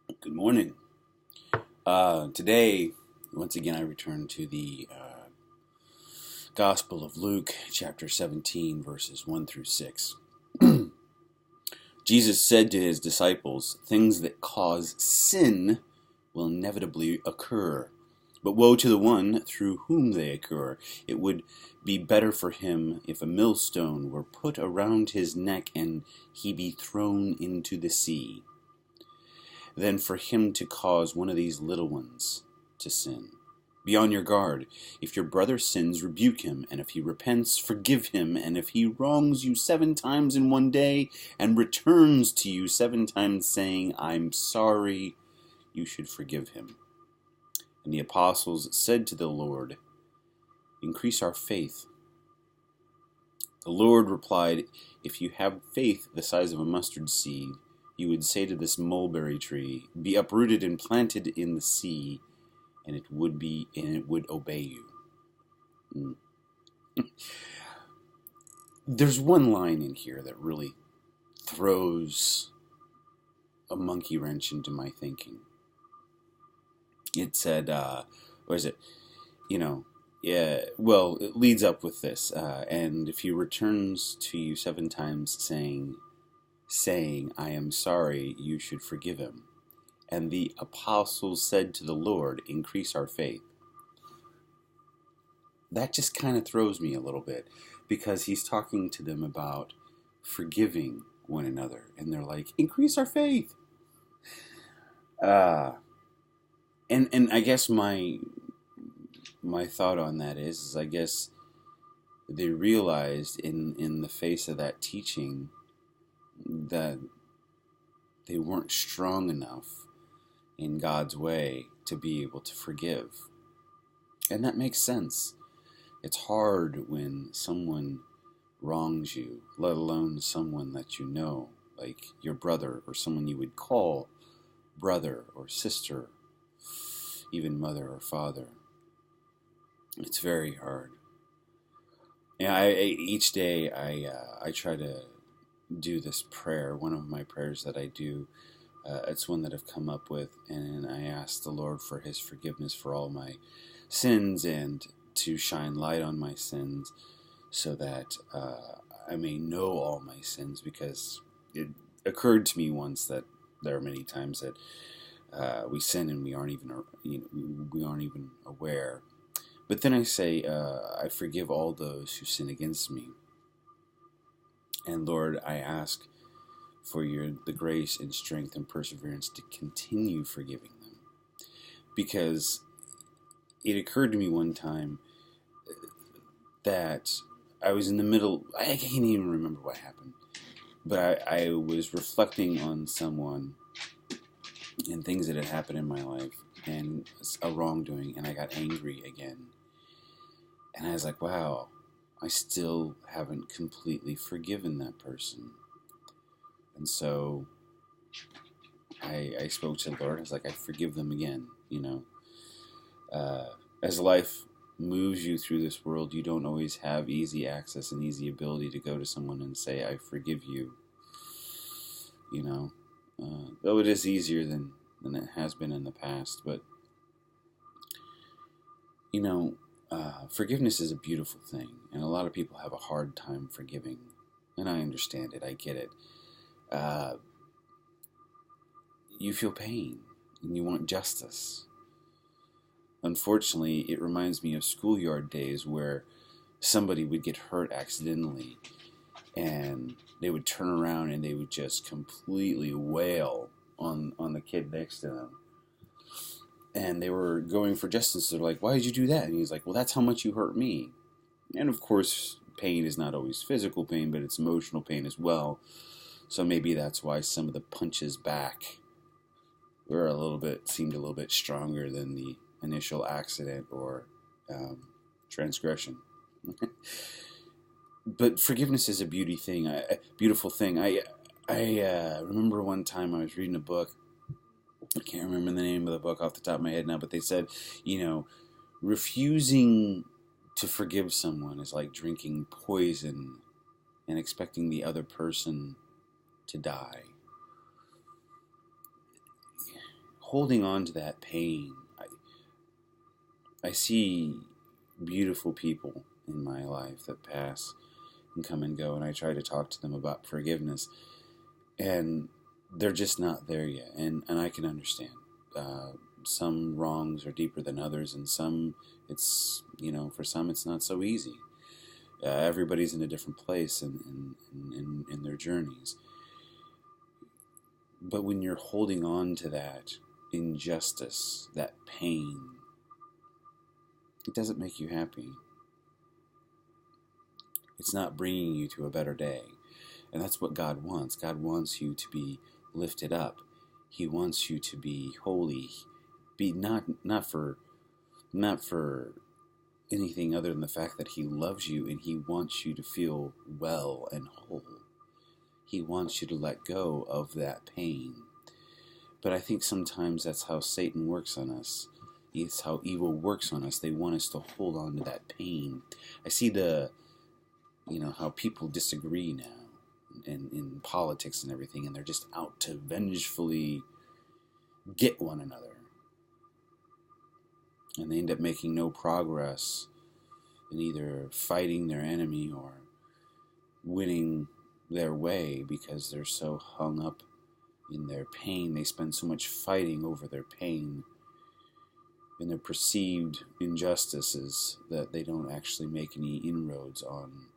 Good morning. Today, once again, I return to the Gospel of Luke, chapter 17, verses 1 through 6. Jesus said to his disciples, "Things that cause sin will inevitably occur, but woe to the one through whom they occur. It would be better for him if a millstone were put around his neck and he be thrown into the sea, than for him to cause one of these little ones to sin. Be on your guard. If your brother sins, rebuke him, and if he repents, forgive him. And if he wrongs you 7 times in one day, and returns to you 7 times saying, 'I'm sorry,' you should forgive him." And the apostles said to the Lord, "Increase our faith." The Lord replied, "If you have faith the size of a mustard seed, you would say to this mulberry tree, 'Be uprooted and planted in the sea,' and it would obey you." Mm. There's one line in here that really throws a monkey wrench into my thinking. It said, or is it, yeah, well, it leads up with this, and if he returns to you 7 times saying, "I am sorry," you should forgive him. And the apostles said to the Lord, "Increase our faith." That just kind of throws me a little bit, because he's talking to them about forgiving one another, and they're like, "Increase our faith." Uh, and I guess my thought on that is I guess they realized in the face of that teaching that they weren't strong enough in God's way to be able to forgive. And that makes sense. It's hard when someone wrongs you, let alone someone that you know, like your brother or someone you would call brother or sister, even mother or father. It's very hard. Yeah, each day I try to do this prayer. One of my prayers that I do, it's one that I've come up with, and I ask the Lord for His forgiveness for all my sins and to shine light on my sins, so that I may know all my sins, because it occurred to me once that there are many times that we sin and we aren't even aware. But then I say, I forgive all those who sin against me. And Lord, I ask for the grace and strength and perseverance to continue forgiving them. Because it occurred to me one time that I was in the middle, I can't even remember what happened, but I was reflecting on someone and things that had happened in my life and a wrongdoing, and I got angry again. And I was like, wow, I still haven't completely forgiven that person. And so I spoke to the Lord. I was like, I forgive them again, As life moves you through this world, you don't always have easy access and easy ability to go to someone and say, "I forgive you," though it is easier than it has been in the past. But, forgiveness is a beautiful thing, and a lot of people have a hard time forgiving, and I understand it. I get it. You feel pain, and you want justice. Unfortunately, it reminds me of schoolyard days where somebody would get hurt accidentally, and they would turn around and they would just completely wail on the kid next to them. And they were going for justice. They're like, "Why did you do that?" And he's like, "Well, that's how much you hurt me." And of course, pain is not always physical pain, but it's emotional pain as well. So maybe that's why some of the punches back seemed a little bit stronger than the initial accident or transgression. But forgiveness is a beautiful thing. I remember one time I was reading a book. I can't remember the name of the book off the top of my head now, but they said, refusing to forgive someone is like drinking poison and expecting the other person to die. holding on to that pain. I see beautiful people in my life that pass and come and go, and I try to talk to them about forgiveness, and they're just not there yet, and I can understand. Some wrongs are deeper than others, and some for some it's not so easy. Everybody's in a different place in their journeys. But when you're holding on to that injustice, that pain, it doesn't make you happy. It's not bringing you to a better day. And that's what God wants. God wants you to be lifted up. He wants you to be holy. Be not for anything other than the fact that He loves you and He wants you to feel well and whole. He wants you to let go of that pain. But I think sometimes that's how Satan works on us. It's how evil works on us. They want us to hold on to that pain. I see how people disagree now in politics and everything, and they're just out to vengefully get one another. And they end up making no progress in either fighting their enemy or winning their way because they're so hung up in their pain. They spend so much fighting over their pain and their perceived injustices that they don't actually make any inroads on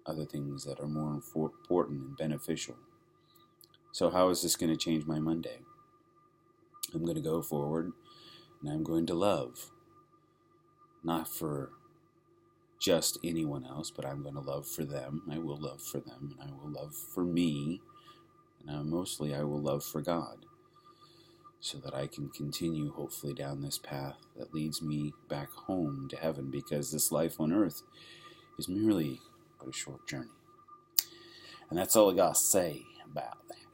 other things that are more important and beneficial. So how is this going to change my Monday? I'm going to go forward and I'm going to love. Not for just anyone else, but I'm going to love for them. I will love for them, and I will love for me, and mostly I will love for God, so that I can continue, hopefully, down this path that leads me back home to heaven, because this life on earth is merely but a short journey. And that's all I got to say about that.